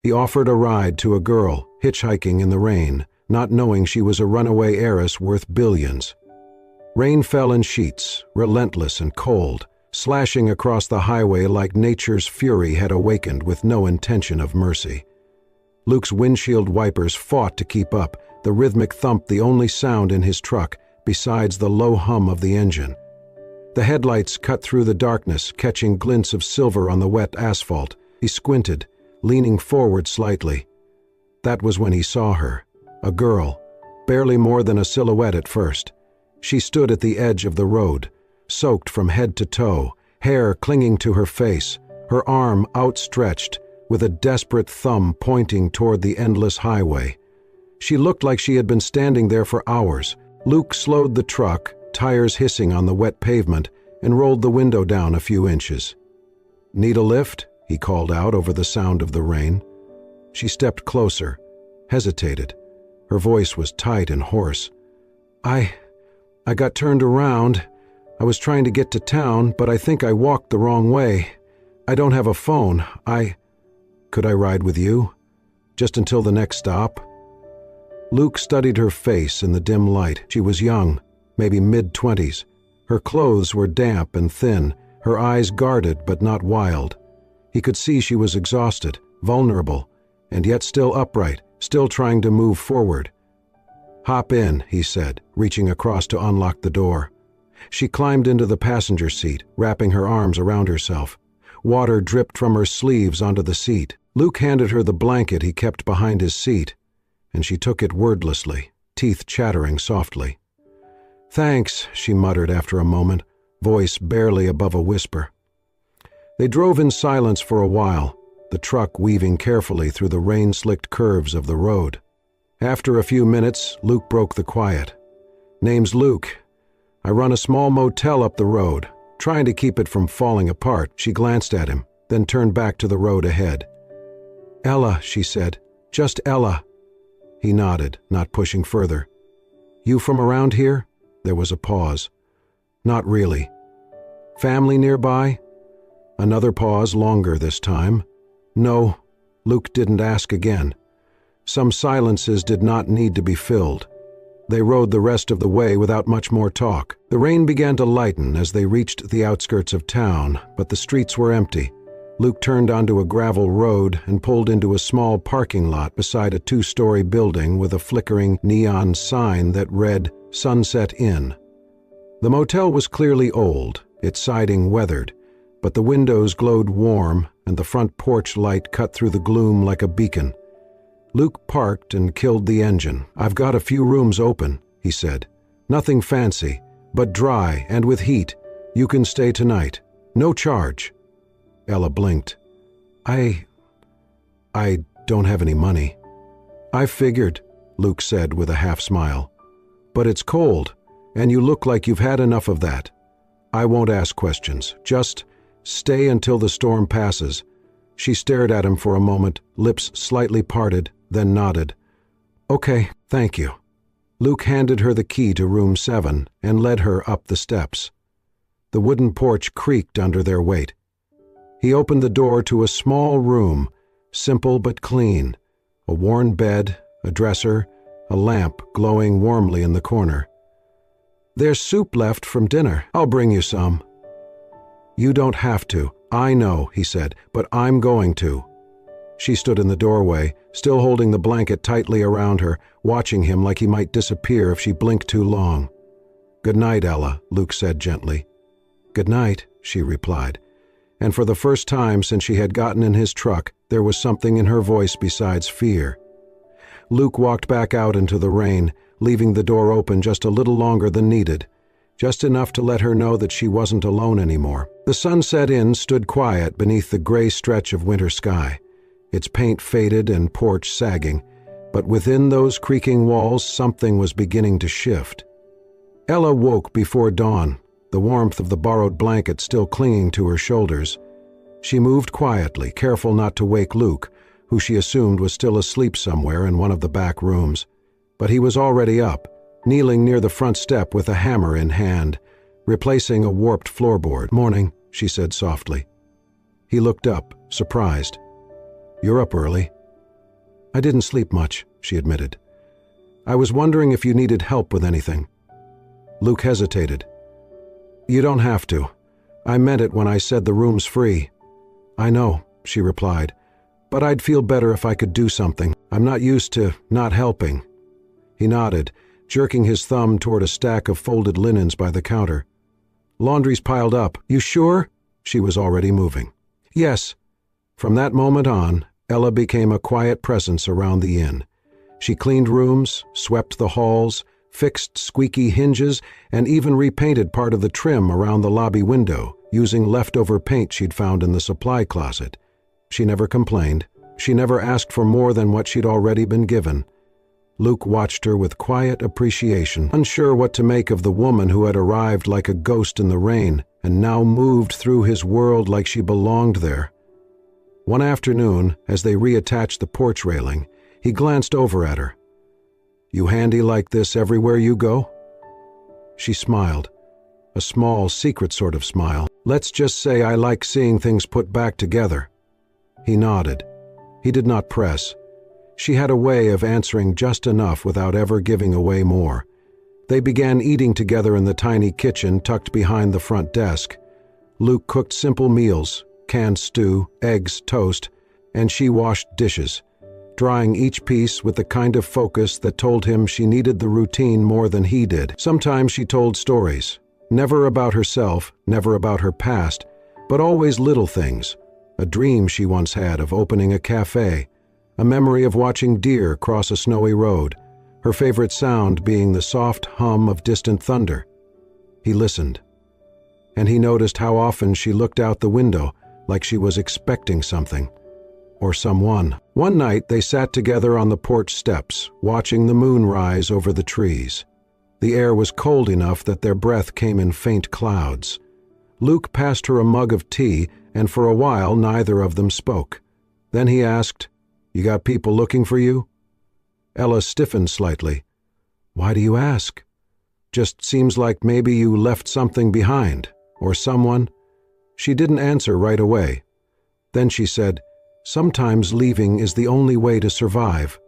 He offered a ride to a girl, hitchhiking in the rain, not knowing she was a runaway heiress worth billions. Rain fell in sheets, relentless and cold, slashing across the highway like nature's fury had awakened with no intention of mercy. Luke's windshield wipers fought to keep up, the rhythmic thump the only sound in his truck, besides the low hum of the engine. The headlights cut through the darkness, catching glints of silver on the wet asphalt. He squinted, leaning forward slightly. That was when he saw her, a girl, barely more than a silhouette at first. She stood at the edge of the road, soaked from head to toe, hair clinging to her face, her arm outstretched, with a desperate thumb pointing toward the endless highway. She looked like she had been standing there for hours. Luke slowed the truck, tires hissing on the wet pavement, and rolled the window down a few inches. "Need a lift?" he called out over the sound of the rain. She stepped closer, hesitated. Her voice was tight and hoarse. I got turned around. I was trying to get to town, but I think I walked the wrong way. I don't have a phone. Could I ride with you? Just until the next stop?" Luke studied her face in the dim light. She was young, maybe mid-20s. Her clothes were damp and thin, her eyes guarded but not wild. He could see she was exhausted, vulnerable, and yet still upright, still trying to move forward. "Hop in," he said, reaching across to unlock the door. She climbed into the passenger seat, wrapping her arms around herself. Water dripped from her sleeves onto the seat. Luke handed her the blanket he kept behind his seat, and she took it wordlessly, teeth chattering softly. "Thanks," she muttered after a moment, voice barely above a whisper. They drove in silence for a while, the truck weaving carefully through the rain-slicked curves of the road. After a few minutes, Luke broke the quiet. "Name's Luke. I run a small motel up the road, trying to keep it from falling apart." She glanced at him, then turned back to the road ahead. "Ella," she said. "Just Ella." He nodded, not pushing further. "You from around here?" There was a pause. "Not really." "Family nearby?" Another pause, longer this time. "No." Luke didn't ask again. Some silences did not need to be filled. They rode the rest of the way without much more talk. The rain began to lighten as they reached the outskirts of town, but the streets were empty. Luke turned onto a gravel road and pulled into a small parking lot beside a 2-story building with a flickering neon sign that read Sunset Inn. The motel was clearly old, its siding weathered, but the windows glowed warm and the front porch light cut through the gloom like a beacon. Luke parked and killed the engine. "I've got a few rooms open," he said. "Nothing fancy, but dry and with heat. You can stay tonight. No charge." Ella blinked. I don't have any money." "I figured," Luke said with a half-smile. "But it's cold, and you look like you've had enough of that. I won't ask questions. Just stay until the storm passes." She stared at him for a moment, lips slightly parted, then nodded. "Okay, thank you." Luke handed her the key to room 7 and led her up the steps. The wooden porch creaked under their weight. He opened the door to a small room, simple but clean, a worn bed, a dresser, a lamp glowing warmly in the corner. "There's soup left from dinner. I'll bring you some." "You don't have to. I know," he said, "but I'm going to." She stood in the doorway, still holding the blanket tightly around her, watching him like he might disappear if she blinked too long. "Good night, Ella," Luke said gently. "Good night," she replied. And for the first time since she had gotten in his truck, there was something in her voice besides fear. Luke walked back out into the rain, leaving the door open just a little longer than needed, just enough to let her know that she wasn't alone anymore. The Sunset Inn stood quiet beneath the gray stretch of winter sky, its paint faded and porch sagging, but within those creaking walls something was beginning to shift. Ella woke before dawn, the warmth of the borrowed blanket still clinging to her shoulders. She moved quietly, careful not to wake Luke, who she assumed was still asleep somewhere in one of the back rooms. But he was already up, kneeling near the front step with a hammer in hand, replacing a warped floorboard. "Morning," she said softly. He looked up, surprised. "You're up early." "I didn't sleep much," she admitted. "I was wondering if you needed help with anything." Luke hesitated. "You don't have to. I meant it when I said the room's free." "I know," she replied, "but I'd feel better if I could do something. I'm not used to not helping." He nodded, jerking his thumb toward a stack of folded linens by the counter. "Laundry's piled up. You sure?" She was already moving. "Yes." From that moment on, Ella became a quiet presence around the inn. She cleaned rooms, swept the halls, fixed squeaky hinges, and even repainted part of the trim around the lobby window, using leftover paint she'd found in the supply closet. She never complained. She never asked for more than what she'd already been given. Luke watched her with quiet appreciation, unsure what to make of the woman who had arrived like a ghost in the rain and now moved through his world like she belonged there. One afternoon, as they reattached the porch railing, he glanced over at her. "You handy like this everywhere you go?" She smiled, a small, secret sort of smile. "Let's just say I like seeing things put back together." He nodded. He did not press. She had a way of answering just enough without ever giving away more. They began eating together in the tiny kitchen tucked behind the front desk. Luke cooked simple meals, canned stew, eggs, toast, and she washed dishes, drying each piece with the kind of focus that told him she needed the routine more than he did. Sometimes she told stories, never about herself, never about her past, but always little things. A dream she once had of opening a cafe, a memory of watching deer cross a snowy road, her favorite sound being the soft hum of distant thunder. He listened, and he noticed how often she looked out the window like she was expecting something, or someone. One night they sat together on the porch steps, watching the moon rise over the trees. The air was cold enough that their breath came in faint clouds. Luke passed her a mug of tea, and for a while neither of them spoke. Then he asked, "You got people looking for you?" Ella stiffened slightly. "Why do you ask?" "Just seems like maybe you left something behind, or someone." She didn't answer right away. Then she said, "Sometimes leaving is the only way to survive."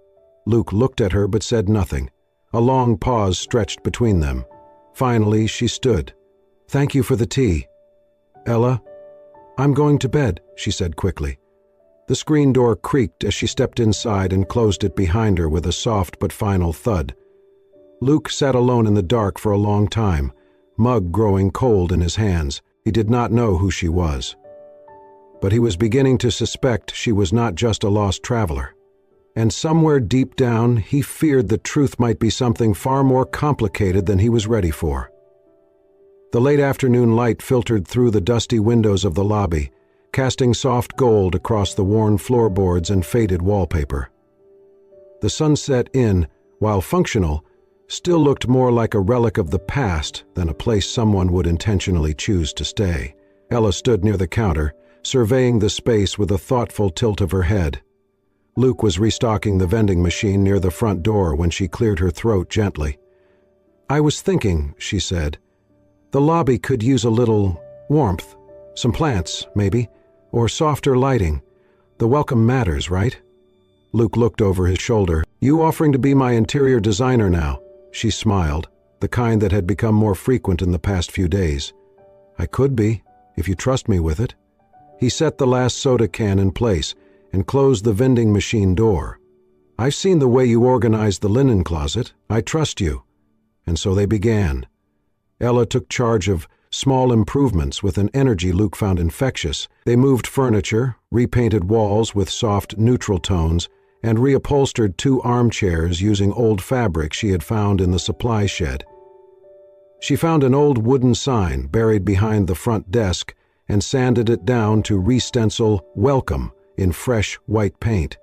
Luke looked at her but said nothing. A long pause stretched between them. Finally, she stood. "Thank you for the tea." "Ella?" "I'm going to bed," she said quickly. The screen door creaked as she stepped inside and closed it behind her with a soft but final thud. Luke sat alone in the dark for a long time, mug growing cold in his hands. He did not know who she was. But he was beginning to suspect she was not just a lost traveler. And somewhere deep down, he feared the truth might be something far more complicated than he was ready for. The late afternoon light filtered through the dusty windows of the lobby, casting soft gold across the worn floorboards and faded wallpaper. The Sunset Inn, while functional, still looked more like a relic of the past than a place someone would intentionally choose to stay. Ella stood near the counter, surveying the space with a thoughtful tilt of her head. Luke was restocking the vending machine near the front door when she cleared her throat gently. "I was thinking," she said, "the lobby could use a little warmth. Some plants, maybe, or softer lighting. The welcome matters, right?" Luke looked over his shoulder. "You offering to be my interior designer now?" She smiled, the kind that had become more frequent in the past few days. "I could be, if you trust me with it." He set the last soda can in place and closed the vending machine door. "I've seen the way you organized the linen closet. I trust you." And so they began. Ella took charge of small improvements with an energy Luke found infectious. They moved furniture, repainted walls with soft, neutral tones, and reupholstered 2 armchairs using old fabric she had found in the supply shed. She found an old wooden sign buried behind the front desk and sanded it down to re-stencil "Welcome" in fresh white paint.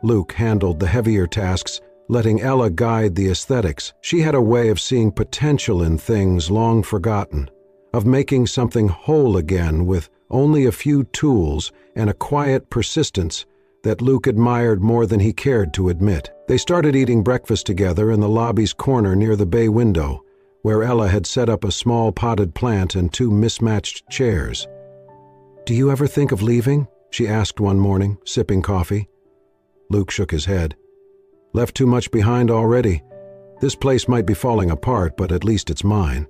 Luke handled the heavier tasks, letting Ella guide the aesthetics. She had a way of seeing potential in things long forgotten, of making something whole again with only a few tools and a quiet persistence that Luke admired more than he cared to admit. They started eating breakfast together in the lobby's corner near the bay window, where Ella had set up a small potted plant and 2 mismatched chairs. "Do you ever think of leaving?" she asked one morning, sipping coffee. Luke shook his head. Left too much behind already. This place might be falling apart, but at least it's mine.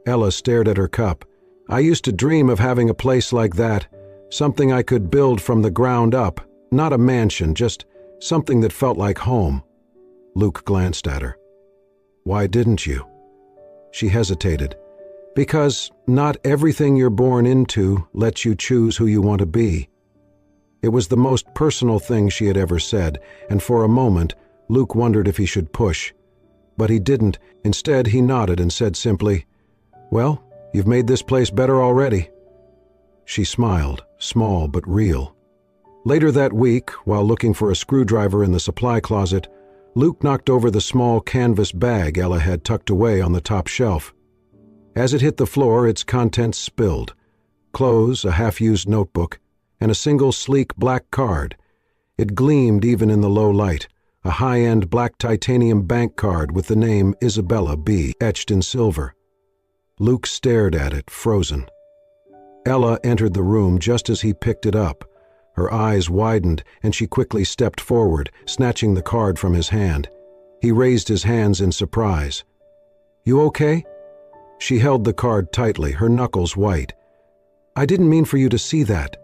Ella stared at her cup. I used to dream of having a place like that, something I could build from the ground up, not a mansion, just something that felt like home. Luke glanced at her. Why didn't you? She hesitated. Because not everything you're born into lets you choose who you want to be. It was the most personal thing she had ever said, and for a moment, Luke wondered if he should push. But he didn't. Instead, he nodded and said simply, "Well, you've made this place better already." She smiled, small but real. Later that week, while looking for a screwdriver in the supply closet, Luke knocked over the small canvas bag Ella had tucked away on the top shelf. As it hit the floor, its contents spilled. Clothes, a half-used notebook, and a single sleek black card. It gleamed even in the low light, a high-end black titanium bank card with the name Isabella B. etched in silver. Luke stared at it, frozen. Ella entered the room just as he picked it up. Her eyes widened, and she quickly stepped forward, snatching the card from his hand. He raised his hands in surprise. "You okay?" She held the card tightly, her knuckles white. "I didn't mean for you to see that.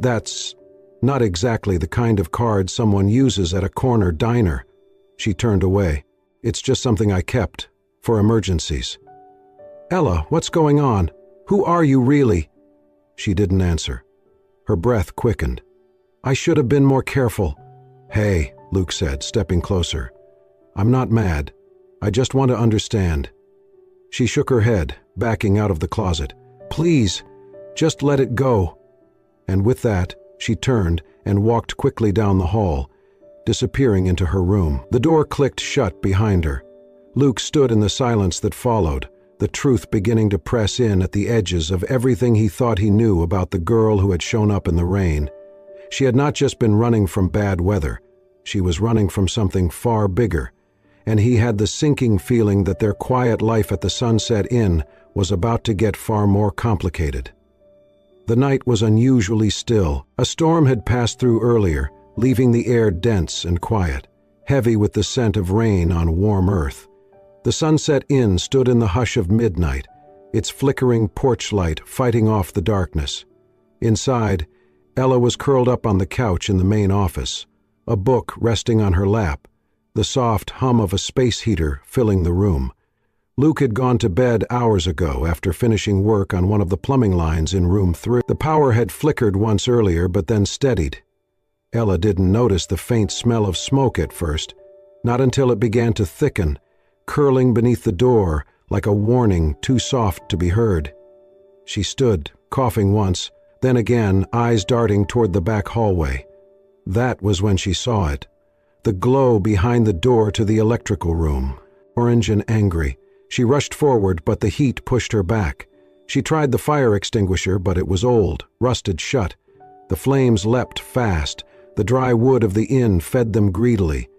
That's not exactly the kind of card someone uses at a corner diner." She turned away. "It's just something I kept, for emergencies." "Ella, what's going on? Who are you really?" She didn't answer. Her breath quickened. "I should have been more careful." "Hey," Luke said, stepping closer. "I'm not mad. I just want to understand." She shook her head, backing out of the closet. "Please, just let it go." And with that, she turned and walked quickly down the hall, disappearing into her room. The door clicked shut behind her. Luke stood in the silence that followed, the truth beginning to press in at the edges of everything he thought he knew about the girl who had shown up in the rain. She had not just been running from bad weather. She was running from something far bigger, and he had the sinking feeling that their quiet life at the Sunset Inn was about to get far more complicated. The night was unusually still. A storm had passed through earlier, leaving the air dense and quiet, heavy with the scent of rain on warm earth. The Sunset Inn stood in the hush of midnight, its flickering porch light fighting off the darkness. Inside, Ella was curled up on the couch in the main office, a book resting on her lap, the soft hum of a space heater filling the room. Luke had gone to bed hours ago after finishing work on one of the plumbing lines in room 3. The power had flickered once earlier but then steadied. Ella didn't notice the faint smell of smoke at first, not until it began to thicken, curling beneath the door like a warning too soft to be heard. She stood, coughing once, then again, eyes darting toward the back hallway. That was when she saw it. The glow behind the door to the electrical room, orange and angry. She rushed forward, but the heat pushed her back. She tried the fire extinguisher, but it was old, rusted shut. The flames leapt fast. The dry wood of the inn fed them greedily.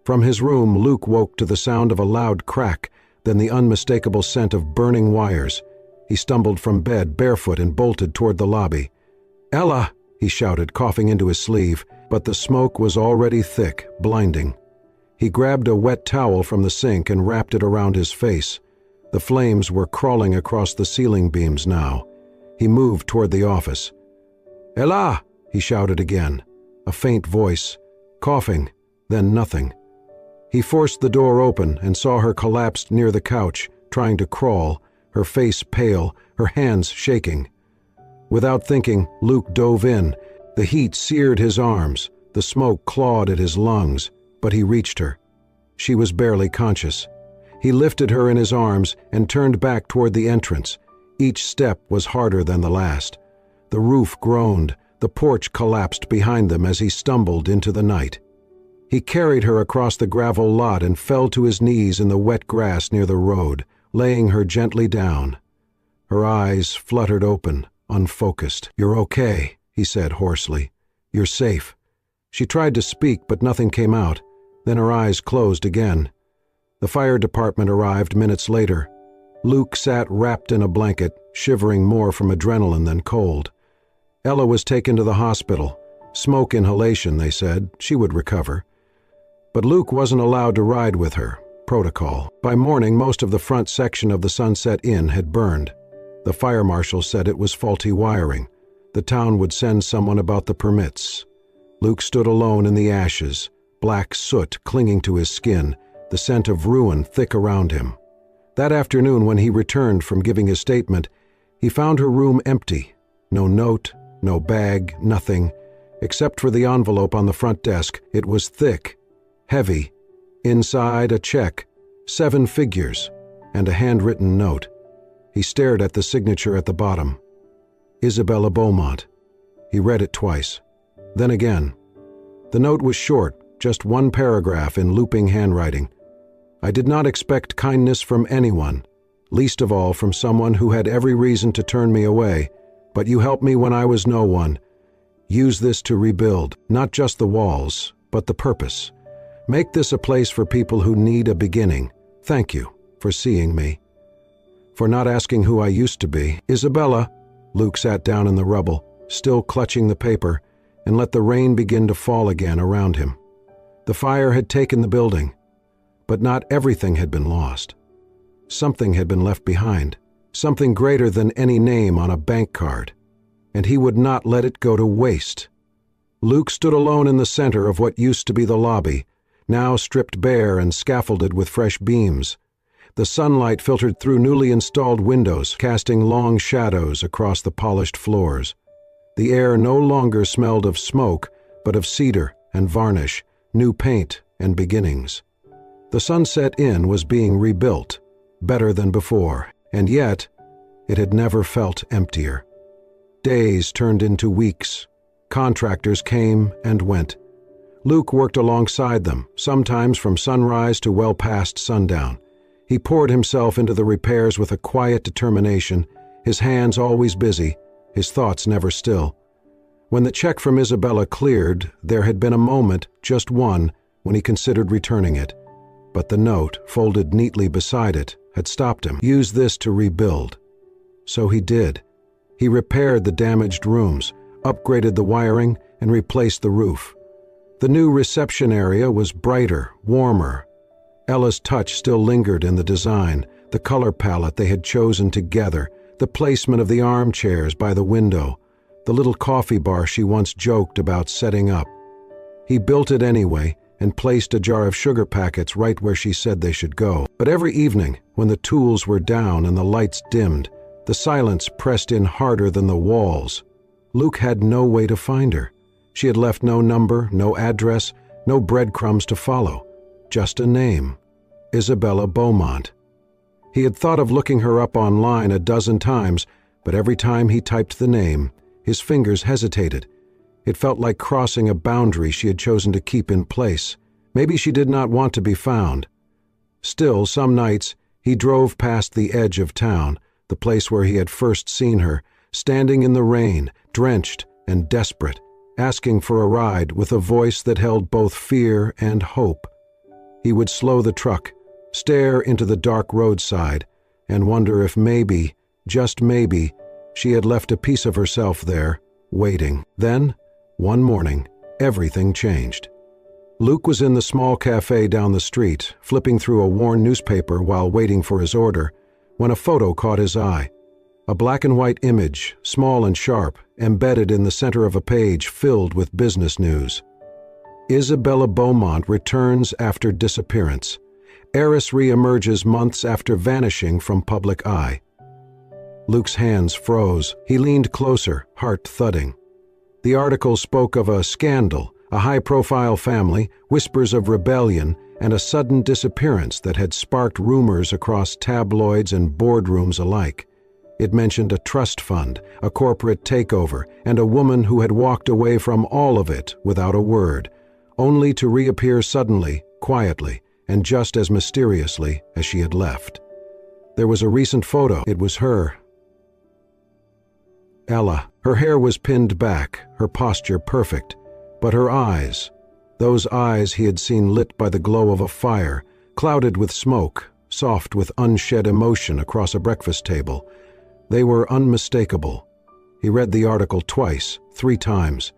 From his room, Luke woke to the sound of a loud crack, then the unmistakable scent of burning wires. He stumbled from bed, barefoot, and bolted toward the lobby. "Ella!" he shouted, coughing into his sleeve, but the smoke was already thick, blinding. He grabbed a wet towel from the sink and wrapped it around his face. The flames were crawling across the ceiling beams now. He moved toward the office. "Ella!" he shouted again. A faint voice, coughing, then nothing. He forced the door open and saw her collapsed near the couch, trying to crawl, her face pale, her hands shaking. Without thinking, Luke dove in. The heat seared his arms, the smoke clawed at his lungs, but he reached her. She was barely conscious. He lifted her in his arms and turned back toward the entrance. Each step was harder than the last. The roof groaned, the porch collapsed behind them as he stumbled into the night. He carried her across the gravel lot and fell to his knees in the wet grass near the road, laying her gently down. Her eyes fluttered open, unfocused. "You're okay," he said hoarsely. "You're safe." She tried to speak, but nothing came out. Then her eyes closed again. The fire department arrived minutes later. Luke sat wrapped in a blanket, shivering more from adrenaline than cold. Ella was taken to the hospital. Smoke inhalation, they said. She would recover. But Luke wasn't allowed to ride with her. Protocol. By morning, most of the front section of the Sunset Inn had burned. The fire marshal said it was faulty wiring. The town would send someone about the permits. Luke stood alone in the ashes, black soot clinging to his skin, the scent of ruin thick around him. That afternoon, when he returned from giving his statement, he found her room empty. No note, no bag, nothing. Except for the envelope on the front desk, it was thick, heavy. Inside, a check, 7 figures, and a handwritten note. He stared at the signature at the bottom. Isabella Beaumont. He read it twice. Then again. The note was short, just one paragraph in looping handwriting. I did not expect kindness from anyone, least of all from someone who had every reason to turn me away, but you helped me when I was no one. Use this to rebuild, not just the walls, but the purpose. Make this a place for people who need a beginning. Thank you for seeing me. For not asking who I used to be. Isabella. Luke sat down in the rubble, still clutching the paper, and let the rain begin to fall again around him. The fire had taken the building, but not everything had been lost. Something had been left behind, something greater than any name on a bank card, and he would not let it go to waste. Luke stood alone in the center of what used to be the lobby, now stripped bare and scaffolded with fresh beams. The sunlight filtered through newly installed windows, casting long shadows across the polished floors. The air no longer smelled of smoke, but of cedar and varnish, new paint and beginnings. The Sunset Inn was being rebuilt, better than before, and yet it had never felt emptier. Days turned into weeks. Contractors came and went. Luke worked alongside them, sometimes from sunrise to well past sundown. He poured himself into the repairs with a quiet determination, his hands always busy, his thoughts never still. When the check from Isabella cleared, there had been a moment, just one, when he considered returning it. But the note, folded neatly beside it, had stopped him. Use this to rebuild. So he did. He repaired the damaged rooms, upgraded the wiring, and replaced the roof. The new reception area was brighter, warmer. Ella's touch still lingered in the design, the color palette they had chosen together, the placement of the armchairs by the window, the little coffee bar she once joked about setting up. He built it anyway and placed a jar of sugar packets right where she said they should go. But every evening, when the tools were down and the lights dimmed, the silence pressed in harder than the walls. Luke had no way to find her. She had left no number, no address, no breadcrumbs to follow. Just a name, Isabella Beaumont. He had thought of looking her up online a dozen times, but every time he typed the name, his fingers hesitated. It felt like crossing a boundary she had chosen to keep in place. Maybe she did not want to be found. Still, some nights, he drove past the edge of town, the place where he had first seen her, standing in the rain, drenched and desperate, asking for a ride with a voice that held both fear and hope. He would slow the truck, stare into the dark roadside, and wonder if maybe, just maybe, she had left a piece of herself there, waiting. Then, one morning, everything changed. Luke was in the small cafe down the street, flipping through a worn newspaper while waiting for his order, when a photo caught his eye. A black and white image, small and sharp, embedded in the center of a page filled with business news. Isabella Beaumont returns after disappearance. Heiress re-emerges months after vanishing from public eye. Luke's hands froze. He leaned closer, heart thudding. The article spoke of a scandal, a high-profile family, whispers of rebellion, and a sudden disappearance that had sparked rumors across tabloids and boardrooms alike. It mentioned a trust fund, a corporate takeover, and a woman who had walked away from all of it without a word, only to reappear suddenly, quietly, and just as mysteriously as she had left. There was a recent photo. It was her. Ella. Her hair was pinned back, her posture perfect, but her eyes, those eyes he had seen lit by the glow of a fire, clouded with smoke, soft with unshed emotion across a breakfast table, they were unmistakable. He read the article twice, 3 times.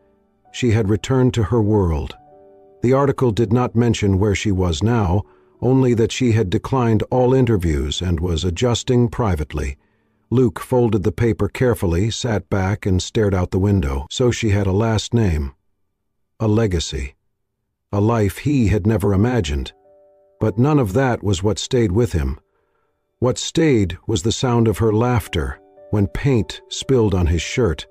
She had returned to her world. The article did not mention where she was now, only that she had declined all interviews and was adjusting privately. Luke folded the paper carefully, sat back, and stared out the window. So she had a last name. A legacy. A life he had never imagined. But none of that was what stayed with him. What stayed was the sound of her laughter when paint spilled on his shirt,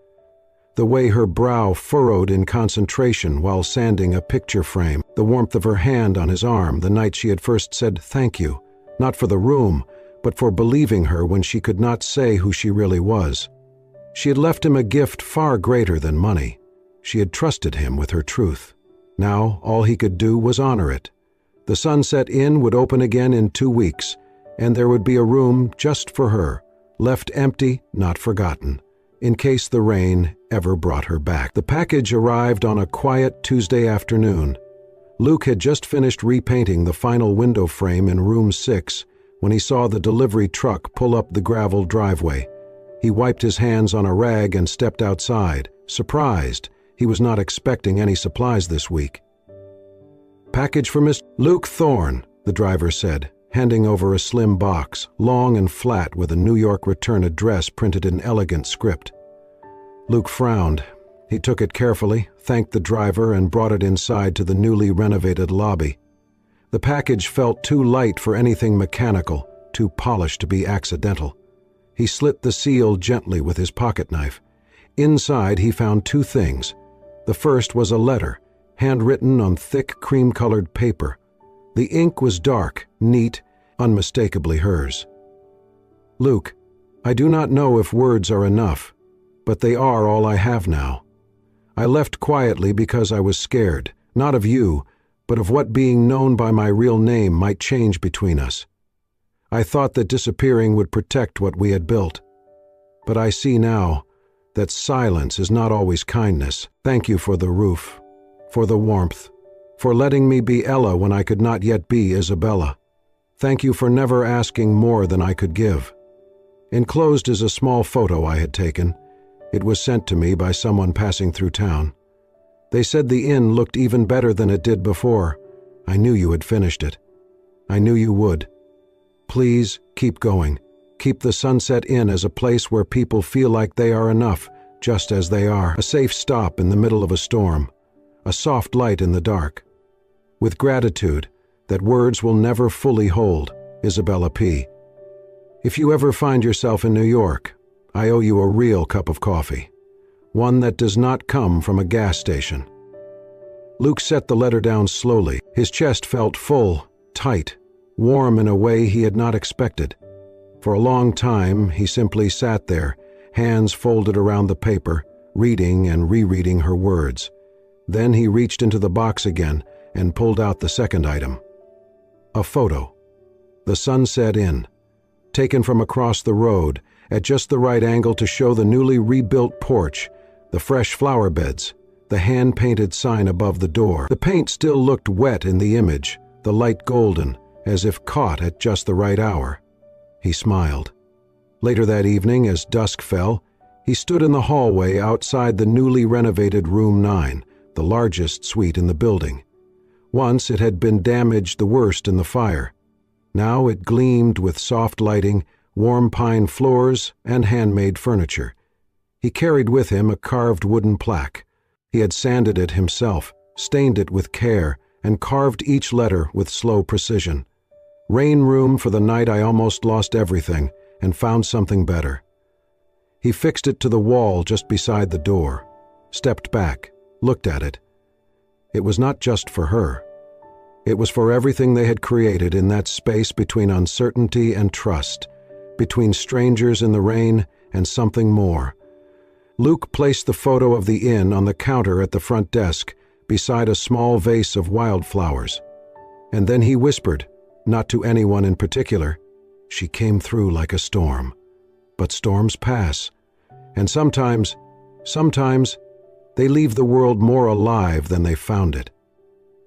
the way her brow furrowed in concentration while sanding a picture frame, the warmth of her hand on his arm the night she had first said thank you, not for the room, but for believing her when she could not say who she really was. She had left him a gift far greater than money. She had trusted him with her truth. Now all he could do was honor it. The Sunset Inn would open again in 2 weeks, and there would be a room just for her, left empty, not forgotten, in case the rain ever brought her back. The package arrived on a quiet Tuesday afternoon. Luke had just finished repainting the final window frame in room 6 when he saw the delivery truck pull up the gravel driveway. He wiped his hands on a rag and stepped outside, surprised. He was not expecting any supplies this week. "Package for Miss Luke Thorne," the driver said, handing over a slim box, long and flat with a New York return address printed in elegant script. Luke frowned. He took it carefully, thanked the driver, and brought it inside to the newly renovated lobby. The package felt too light for anything mechanical, too polished to be accidental. He slit the seal gently with his pocket knife. Inside he found 2 things. The first was a letter, handwritten on thick cream-colored paper. The ink was dark, neat, unmistakably hers. "Luke, I do not know if words are enough, but they are all I have now. I left quietly because I was scared, not of you, but of what being known by my real name might change between us. I thought that disappearing would protect what we had built. But I see now that silence is not always kindness. Thank you for the roof, for the warmth, for letting me be Ella when I could not yet be Isabella. Thank you for never asking more than I could give." Enclosed is a small photo I had taken. It was sent to me by someone passing through town. They said the inn looked even better than it did before. I knew you had finished it. I knew you would. Please keep going. Keep the Sunset Inn as a place where people feel like they are enough, just as they are. A safe stop in the middle of a storm. A soft light in the dark. With gratitude that words will never fully hold, Isabella P. If you ever find yourself in New York, I owe you a real cup of coffee. One that does not come from a gas station. Luke set the letter down slowly. His chest felt full, tight, warm in a way he had not expected. For a long time, he simply sat there, hands folded around the paper, reading and rereading her words. Then he reached into the box again and pulled out the second item. A photo. The Sunset Inn, taken from across the road, at just the right angle to show the newly rebuilt porch, the fresh flower beds, the hand-painted sign above the door. The paint still looked wet in the image, the light golden, as if caught at just the right hour. He smiled. Later that evening, as dusk fell, he stood in the hallway outside the newly renovated Room 9, the largest suite in the building. Once it had been damaged the worst in the fire. Now it gleamed with soft lighting, warm pine floors, and handmade furniture. He carried with him a carved wooden plaque. He had sanded it himself, stained it with care, and carved each letter with slow precision. Rain room for the night I almost lost everything and found something better. He fixed it to the wall just beside the door, stepped back, looked at it. It was not just for her. It was for everything they had created in that space between uncertainty and trust, between strangers in the rain and something more. Luke placed the photo of the inn on the counter at the front desk, beside a small vase of wildflowers. And then he whispered, not to anyone in particular, "She came through like a storm. But storms pass. And sometimes, they leave the world more alive than they found it."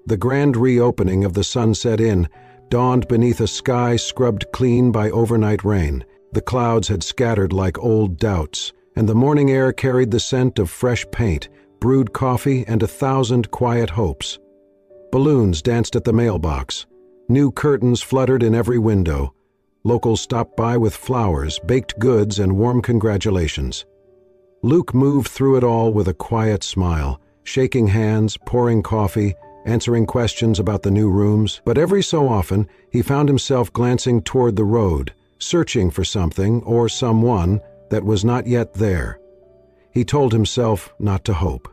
The grand reopening of the Sunset Inn dawned beneath a sky scrubbed clean by overnight rain. The clouds had scattered like old doubts, and the morning air carried the scent of fresh paint, brewed coffee, and 1,000 quiet hopes. Balloons danced at the mailbox. New curtains fluttered in every window. Locals stopped by with flowers, baked goods, and warm congratulations. Luke moved through it all with a quiet smile, shaking hands, pouring coffee, answering questions about the new rooms, but every so often he found himself glancing toward the road, searching for something or someone that was not yet there. He told himself not to hope.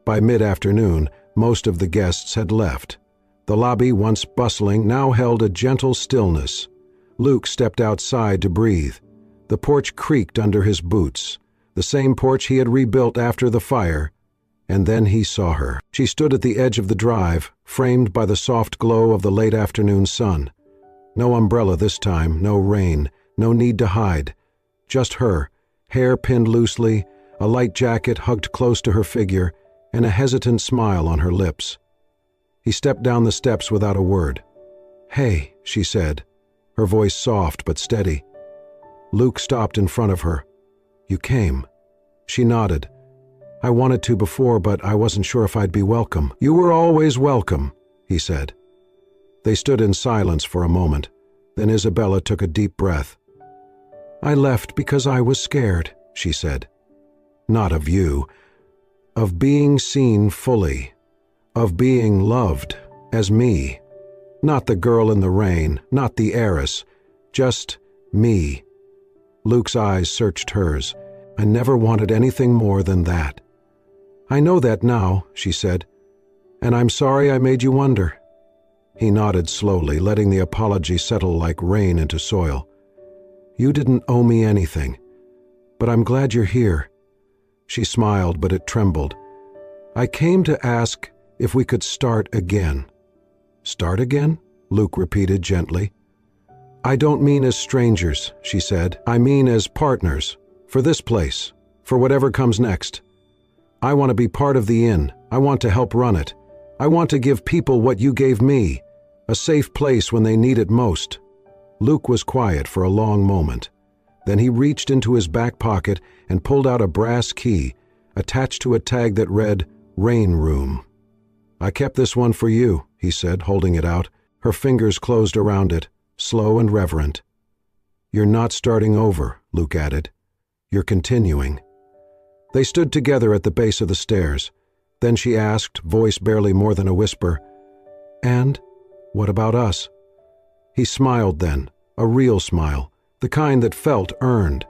By mid-afternoon, most of the guests had left. The lobby, once bustling, now held a gentle stillness. Luke stepped outside to breathe. The porch creaked under his boots, the same porch he had rebuilt after the fire, and then he saw her. She stood at the edge of the drive, framed by the soft glow of the late afternoon sun. No umbrella this time, no rain, no need to hide. Just her, hair pinned loosely, a light jacket hugged close to her figure, and a hesitant smile on her lips. He stepped down the steps without a word. "Hey," she said, her voice soft but steady. Luke stopped in front of her. "You came." She nodded. "I wanted to before, but I wasn't sure if I'd be welcome." "You were always welcome," he said. They stood in silence for a moment. Then Isabella took a deep breath. "I left because I was scared," she said. "Not of you. Of being seen fully. Of being loved as me. Not the girl in the rain, not the heiress. Just me." Luke's eyes searched hers. "I never wanted anything more than that." "I know that now," she said. "And I'm sorry I made you wonder." He nodded slowly, letting the apology settle like rain into soil. "You didn't owe me anything. But I'm glad you're here." She smiled, but it trembled. "I came to ask if we could start again." "Start again?" Luke repeated gently. "I don't mean as strangers," she said. "I mean as partners. For this place. For whatever comes next. I want to be part of the inn. I want to help run it. I want to give people what you gave me. A safe place when they need it most." Luke was quiet for a long moment. Then he reached into his back pocket and pulled out a brass key, attached to a tag that read, "Rain Room." "I kept this one for you," he said, holding it out. Her fingers closed around it, slow and reverent. "You're not starting over," Luke added. "You're continuing." They stood together at the base of the stairs. Then she asked, voice barely more than a whisper, "And what about us?" He smiled then, a real smile, the kind that felt earned.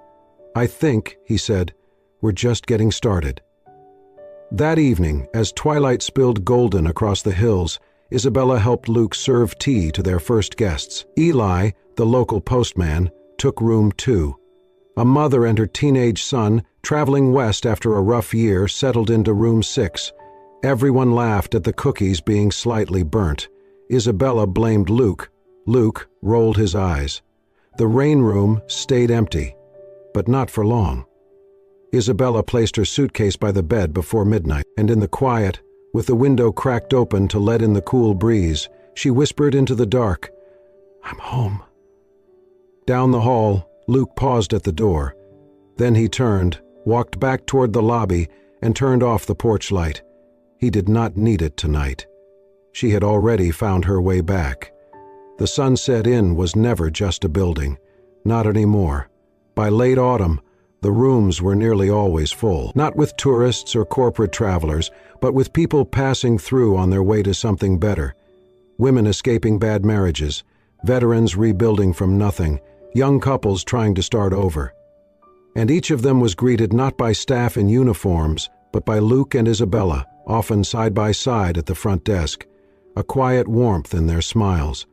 "I think," he said, "we're just getting started." That evening, as twilight spilled golden across the hills, Isabella helped Luke serve tea to their first guests. Eli, the local postman, took room 2. A mother and her teenage son, traveling west after a rough year, settled into room 6. Everyone laughed at the cookies being slightly burnt. Isabella blamed Luke. Luke rolled his eyes. The rain room stayed empty, but not for long. Isabella placed her suitcase by the bed before midnight, and in the quiet, with the window cracked open to let in the cool breeze, she whispered into the dark, "I'm home." Down the hall, Luke paused at the door. Then he turned, walked back toward the lobby, and turned off the porch light. He did not need it tonight. She had already found her way back. The Sunset Inn was never just a building. Not anymore. By late autumn, the rooms were nearly always full, not with tourists or corporate travelers, but with people passing through on their way to something better. Women escaping bad marriages, veterans rebuilding from nothing, young couples trying to start over. And each of them was greeted not by staff in uniforms, but by Luke and Isabella, often side by side at the front desk, a quiet warmth in their smiles.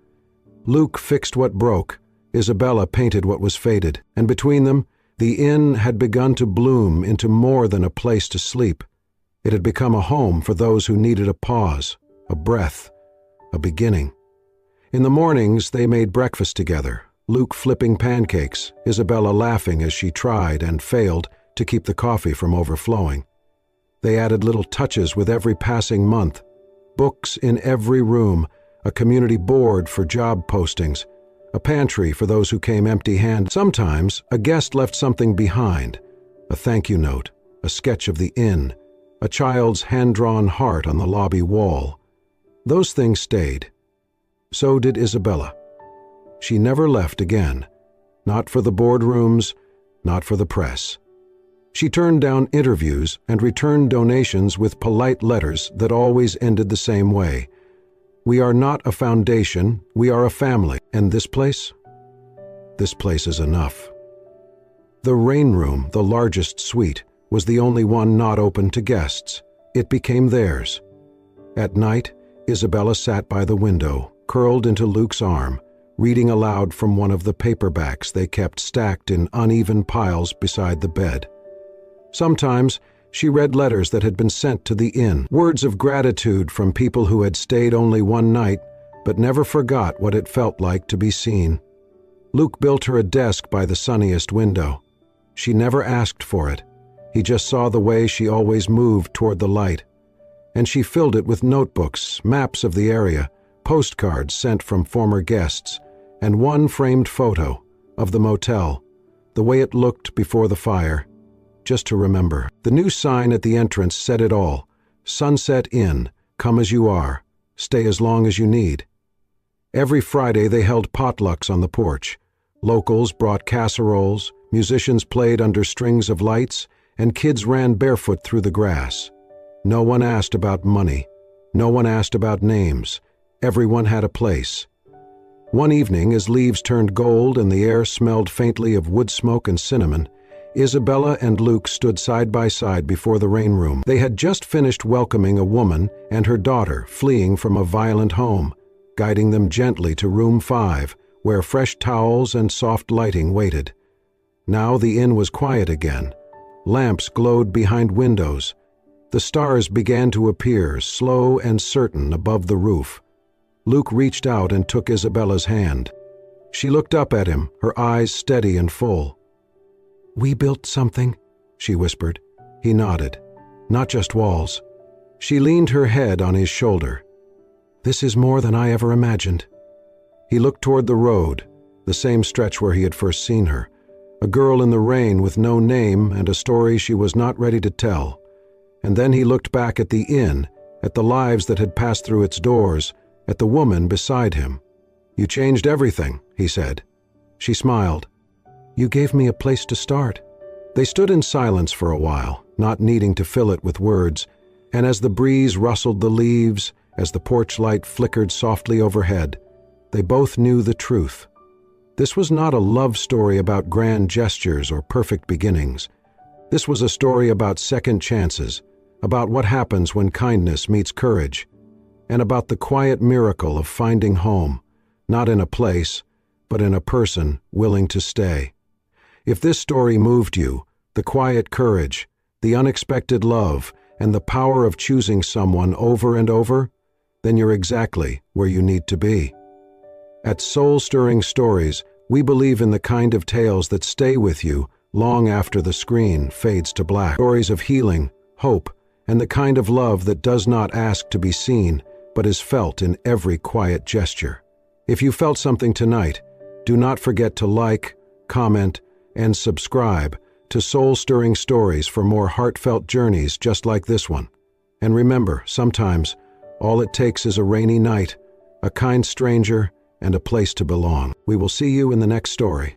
Luke fixed what broke, Isabella painted what was faded, and between them, the inn had begun to bloom into more than a place to sleep. It had become a home for those who needed a pause, a breath, a beginning. In the mornings, they made breakfast together, Luke flipping pancakes, Isabella laughing as she tried and failed to keep the coffee from overflowing. They added little touches with every passing month, books in every room, a community board for job postings, a pantry for those who came empty-handed. Sometimes, a guest left something behind, a thank you note, a sketch of the inn, a child's hand-drawn heart on the lobby wall. Those things stayed. So did Isabella. She never left again. Not for the boardrooms, not for the press. She turned down interviews and returned donations with polite letters that always ended the same way. We are not a foundation, we are a family. And this place? This place is enough. The rain room, the largest suite, was the only one not open to guests. It became theirs. At night, Isabella sat by the window, curled into Luke's arm, reading aloud from one of the paperbacks they kept stacked in uneven piles beside the bed. Sometimes, she read letters that had been sent to the inn, words of gratitude from people who had stayed only one night, but never forgot what it felt like to be seen. Luke built her a desk by the sunniest window. She never asked for it. He just saw the way she always moved toward the light. And she filled it with notebooks, maps of the area, postcards sent from former guests, and one framed photo of the motel, the way it looked before the fire, just to remember. The new sign at the entrance said it all: Sunset Inn, come as you are, stay as long as you need. Every Friday they held potlucks on the porch. Locals brought casseroles, musicians played under strings of lights, and kids ran barefoot through the grass. No one asked about money. No one asked about names. Everyone had a place. One evening, as leaves turned gold and the air smelled faintly of wood smoke and cinnamon, Isabella and Luke stood side by side before the rain room. They had just finished welcoming a woman and her daughter fleeing from a violent home, guiding them gently to room 5, where fresh towels and soft lighting waited. Now the inn was quiet again. Lamps glowed behind windows. The stars began to appear, slow and certain, above the roof. Luke reached out and took Isabella's hand. She looked up at him, her eyes steady and full. "We built something," she whispered. He nodded. "Not just walls." She leaned her head on his shoulder. "This is more than I ever imagined." He looked toward the road, the same stretch where he had first seen her. A girl in the rain with no name and a story she was not ready to tell. And then he looked back at the inn, at the lives that had passed through its doors, at the woman beside him. "You changed everything," he said. She smiled. "You gave me a place to start." They stood in silence for a while, not needing to fill it with words, and as the breeze rustled the leaves, as the porch light flickered softly overhead, they both knew the truth. This was not a love story about grand gestures or perfect beginnings. This was a story about second chances, about what happens when kindness meets courage, and about the quiet miracle of finding home, not in a place, but in a person willing to stay. If this story moved you, the quiet courage, the unexpected love, and the power of choosing someone over and over, then you're exactly where you need to be. At Soul-Stirring Stories, we believe in the kind of tales that stay with you long after the screen fades to black. Stories of healing, hope, and the kind of love that does not ask to be seen, but is felt in every quiet gesture. If you felt something tonight, do not forget to like, comment, and subscribe to Soul-Stirring Stories for more heartfelt journeys just like this one. And remember, sometimes all it takes is a rainy night, a kind stranger, and a place to belong. We will see you in the next story.